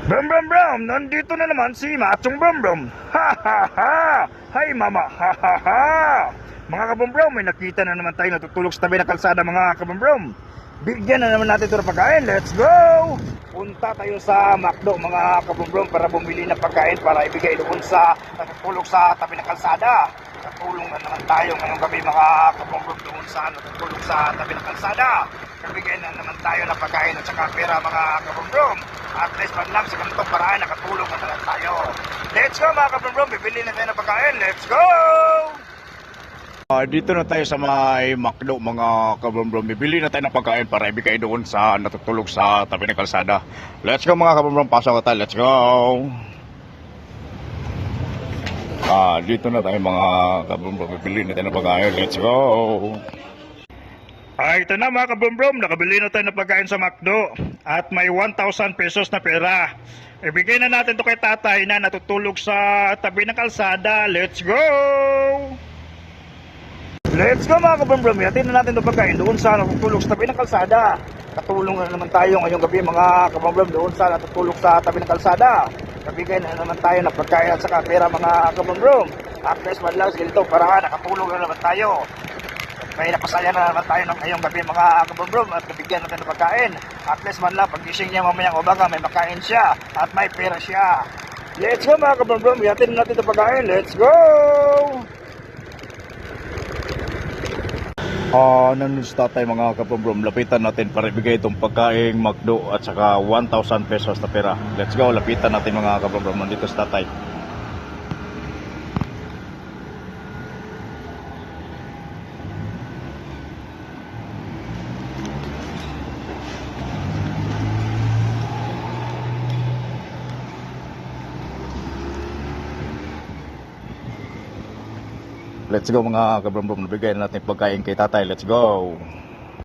Brum brum brum, nandito na naman si Machong Brum Brum. Ha ha ha! Hi mama, ha ha ha! Mga kabumbrum, may nakita na naman tayo natutulog sa tabi ng kalsada mga kabumbrum. Bigyan na naman natin ito ng pagkain, let's go! Punta tayo sa McDo mga kabumbrum para bumili ng pagkain para ibigay doon sa natutulog sa tabi ng kalsada. Katulong na naman tayo ngayong gabi mga kabumbrum doon sa natutulog sa tabi ng kalsada. Bigyan na naman tayo ng pagkain at saka pera mga kabumbrum. At least man lang sa ganitong paraan nakatulong na naman tayo. Let's go mga kabumbrum, bibili na tayo ng pagkain, let's go! Dito na tayo sa may McDo mga kabumbrum. Bibili na tayo ng pagkain para ibigay doon sa natutulog sa tabi ng kalsada. Let's go mga kabumbrum, pasok tayo, let's go! Dito na tayo mga kabumbrum, bibili na tayo ng pagkain, let's go! Ito na mga kabumbrum, nakabili na tayo ng pagkain sa McDo at may 1,000 pesos na pera. Ibigay na natin to kay tatay na natutulog sa tabi ng kalsada. Let's go! Let's go mga kabumbrum, yatin na natin itong pagkain doon sa natutulog sa tabi ng kalsada. Katulong na naman tayo ngayong gabi mga kabumbrum doon sa natutulog sa tabi ng kalsada. Kabigay na naman tayo ng pagkain at saka pera mga kabumbrum. At least man lang sa ganito para nakatulong na naman tayo. May napasaya na naman tayo ng ngayong gabi mga kabumbrum at nabigyan natin ng pagkain. At least man lang paggising niya mamayang umaga may makain siya at may pera siya. Let's go mga kabumbrum, yatin natin itong pagkain, let's go! Nandun sa tatay mga kabumbrum, lapitan natin para ibigay itong pagkain McDo at saka 1,000 pesos na pera. Let's go, lapitan natin mga kabumbrum, nandito sa tatay. Let's go mga kabumbrum, nabigay natin pagkain kay tatay, let's go!